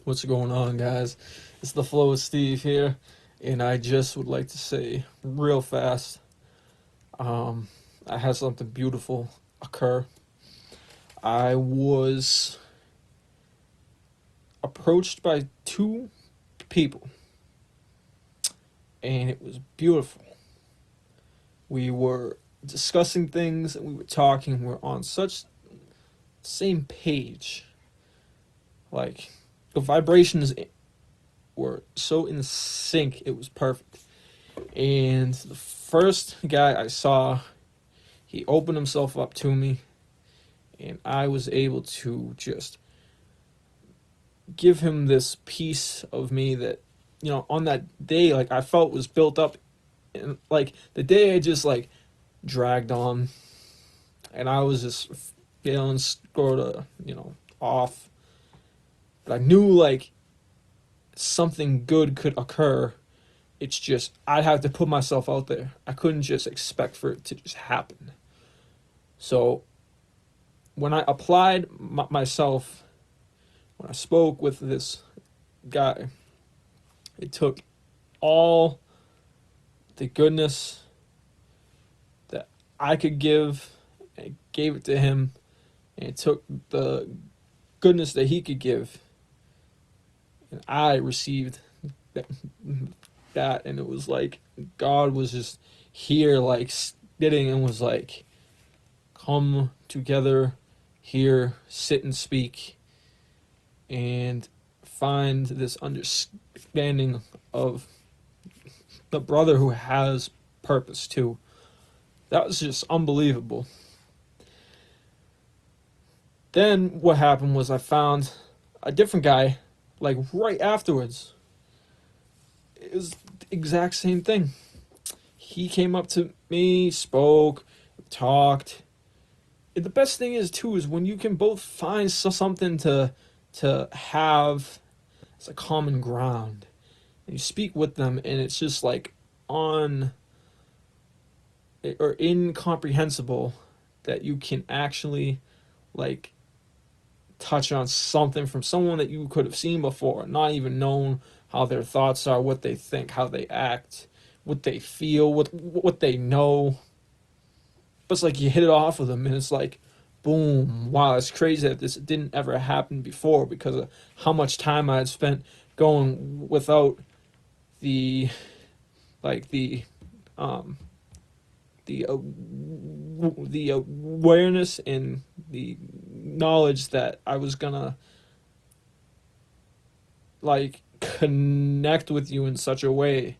What's going on, guys? It's the Flow with Steve here, and I just would like to say real fast, um, I had something beautiful occur. I was approached by two people, and it was beautiful. We were discussing things, and we were talking. We're on such same page. Like the vibrations were so in sync. It was perfect. And the first guy I saw, he opened himself up to me, and I was able to just give him this piece of me that, on that day, like I felt was built up, and like the day I just like dragged on, and I was just feeling sort of, off. But I knew like something good could occur. It's just I'd have to put myself out there. I couldn't just expect for it to just happen. So when I applied myself, when I spoke with this guy, it took all the goodness that I could give and gave it to him, and it took the goodness that he could give, and I received that, and it was like God was just here, like sitting, and was like, come together here, sit and speak, and find this understanding of the brother who has purpose too. That was just unbelievable. Then what happened was I found a different guy, like right afterwards. It was the exact same thing. He came up to me, spoke, talked. And the best thing is too is when you can both find something to have as a common ground, and you speak with them, and it's just like on or incomprehensible that you can actually like touch on something from someone that you could have seen before, not even known how their thoughts are, what they think, how they act, what they feel, what they know. But it's like you hit it off with them, and it's like, boom, wow, it's crazy that this didn't ever happen before because of how much time I had spent going without the like um the awareness and the knowledge that I was gonna like connect with you in such a way.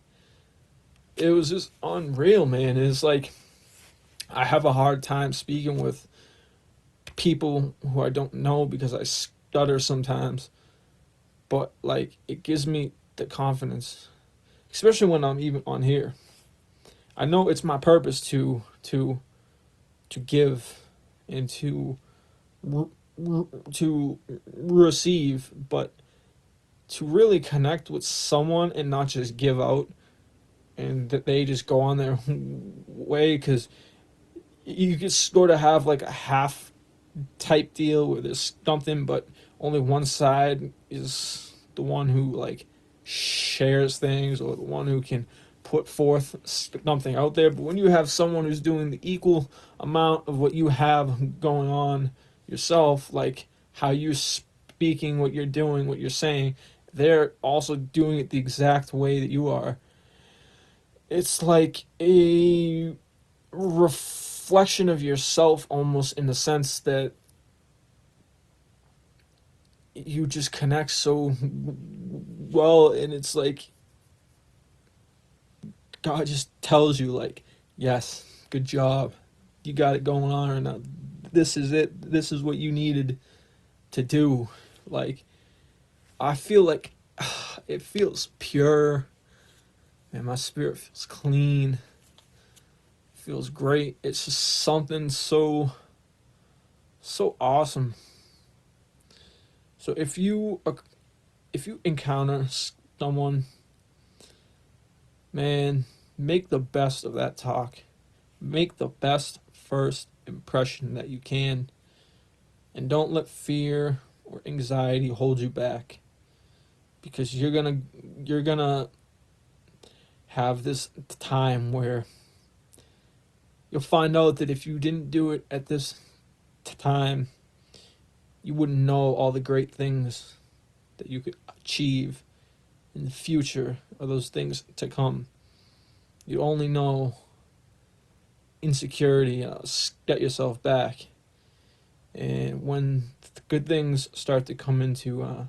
It was just unreal, man. It's like I have a hard time speaking with people who I don't know because I stutter sometimes, but like it gives me the confidence, especially when I'm even on here. I know it's my purpose to give and to receive, but to really connect with someone and not just give out and that they just go on their way, because you could sort of have like a half type deal where there's something, but only one side is the one who like shares things or the one who can put forth something out there. But when you have someone who's doing the equal amount of what you have going on yourself, like how you're speaking, what you're doing, what you're saying, they're also doing it the exact way that you are. It's like a reflection of yourself almost, in the sense that you just connect so well, and it's like God just tells you like, yes, good job, you got it going on right now, this is it, this is what you needed to do. Like I feel like it feels pure, and my spirit feels clean, feels great. It's just something so awesome. So if you encounter someone, man, make the best of that talk. Make the best first impression that you can, and don't let fear or anxiety hold you back. because you're gonna have this time where you'll find out that if you didn't do it at this time, you wouldn't know all the great things that you could achieve in the future, or those things to come. You only know insecurity, get yourself back. And when the good things start to come into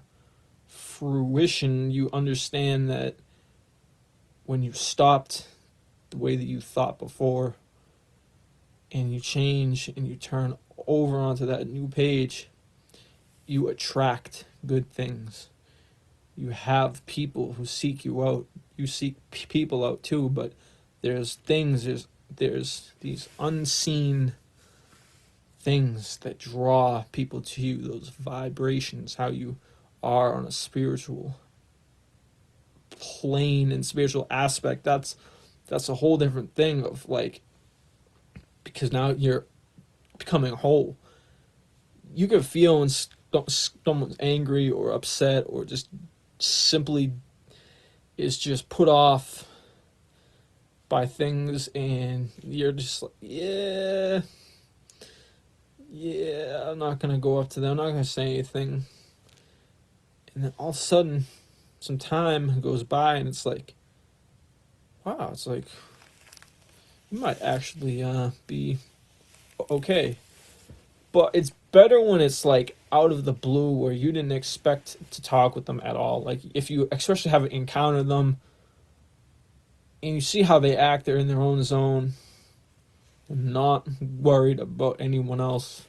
fruition, you understand that when you stopped the way that you thought before, and you change and you turn over onto that new page, you attract good things. You have people who seek you out. You seek people out too, but there's these unseen things that draw people to you, those vibrations, how you are on a spiritual plane and spiritual aspect. That's a whole different thing of like, because now you're becoming whole. You can feel when someone's angry or upset or just simply is just put off by things, and you're just like, yeah, I'm not gonna go up to them, I'm not gonna say anything. And then all of a sudden, some time goes by, and it's like, wow, it's like, you might actually be okay. But it's better when it's like out of the blue, where you didn't expect to talk with them at all. Like if you especially haven't encountered them and you see how they act, they're in their own zone and not worried about anyone else.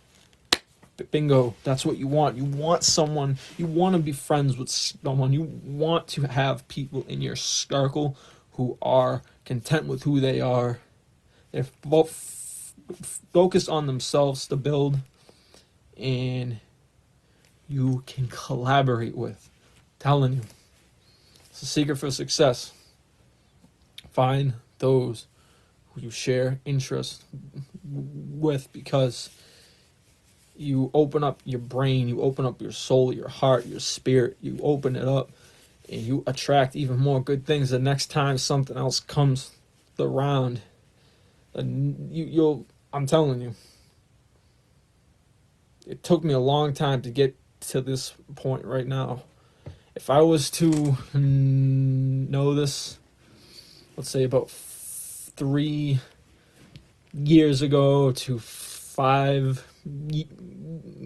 Bingo, that's what you want. You want someone, you want to be friends with someone, you want to have people in your circle who are content with who they are. They're both focused on themselves to build, and you can collaborate with. I'm telling you, it's the secret for success. Find those who you share interests with, because you open up your brain, you open up your soul, your heart, your spirit, you open it up, and you attract even more good things the next time something else comes around. And you'll, I'm telling you, it took me a long time to get to this point right now. If I was to know this, let's say about 3 years ago to 5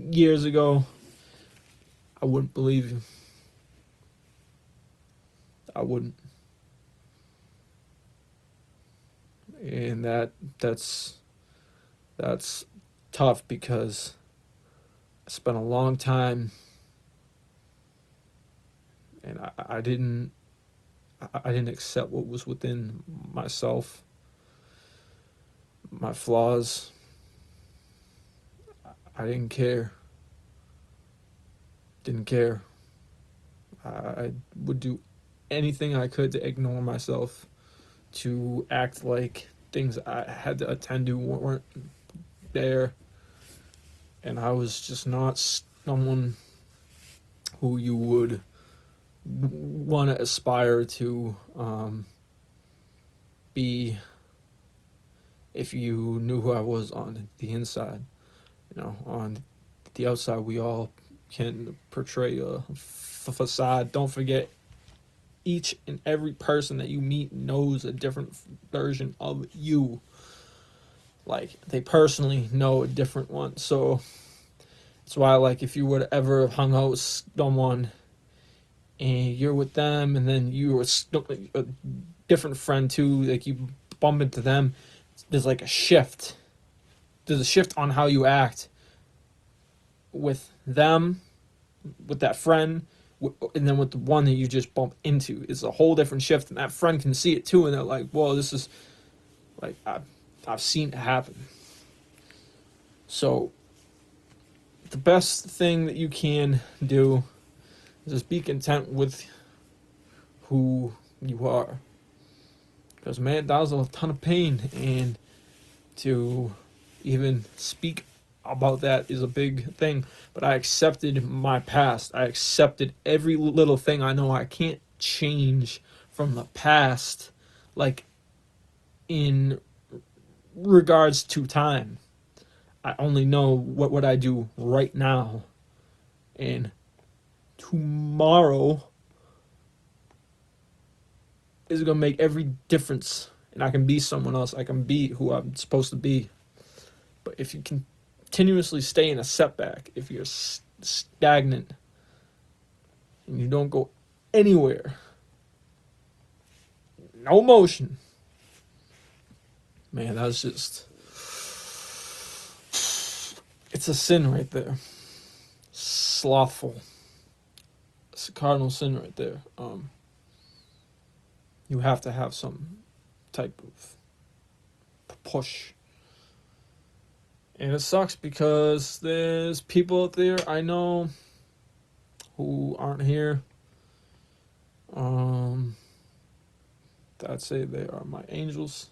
years ago, I wouldn't believe you. I wouldn't. And that's tough, because I spent a long time, and I didn't accept what was within myself, my flaws. I didn't care. Didn't care. I would do anything I could to ignore myself, to act like things I had to attend to weren't there. And I was just not someone who you would want to aspire to be if you knew who I was on the inside. On the outside, we all can portray a facade. Don't forget, each and every person that you meet knows a different version of you. Like, they personally know a different one. So that's why, like, if you were to ever have hung out with someone and you're with them, and then you were a different friend too, like you bump into them, there's like a shift. There's a shift on how you act with them, with that friend, and then with the one that you just bump into. It's a whole different shift, and that friend can see it too, and they're like, whoa, this is like, I've seen it happen. So the best thing that you can do is just be content with who you are. Because, man, that was a ton of pain, and to even speak about that is a big thing. But I accepted my past. I accepted every little thing. I know I can't change from the past, like in regards to time. I only know what I do right now. And tomorrow is going to make every difference. And I can be someone else. I can be who I'm supposed to be. But if you continuously stay in a setback, if you're stagnant and you don't go anywhere, no motion, man, that's just, it's a sin right there. Slothful. It's a cardinal sin right there. You have to have some type of push. And it sucks because there's people out there I know who aren't here. I'd say they are my angels.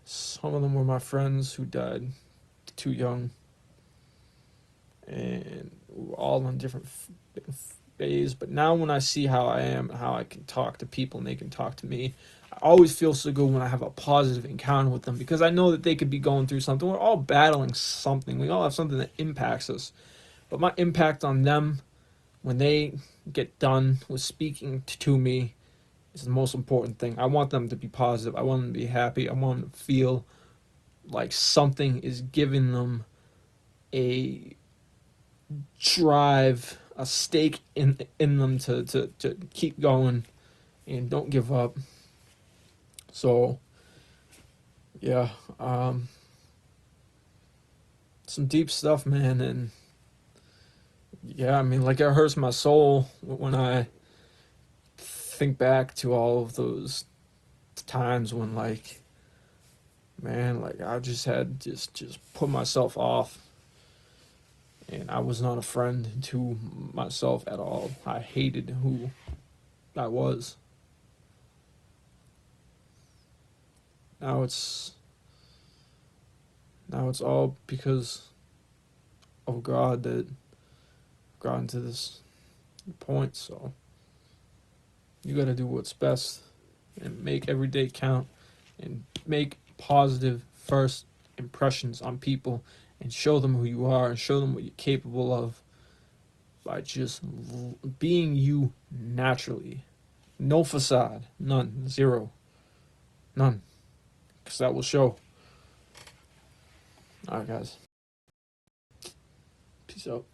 Some of them were my friends who died too young. And we were all on different phase. But now when I see how I am and how I can talk to people and they can talk to me, I always feel so good when I have a positive encounter with them because I know that they could be going through something. We're all battling something. We all have something that impacts us. But my impact on them when they get done with speaking to me is the most important thing. I want them to be positive. I want them to be happy. I want them to feel like something is giving them a drive, a stake in them to keep going and don't give up. So yeah, some deep stuff, man. And yeah, I mean, like, it hurts my soul when I think back to all of those times when, like, man, like, I just had just put myself off, and I was not a friend to myself at all. I hated who I was. Now it's now it's all because of God that I've gotten to this point. So you got to do what's best and make every day count and make positive first impressions on people and show them who you are and show them what you're capable of by just being you naturally. No facade, none, zero, none, because that will show. All right, guys. Peace out.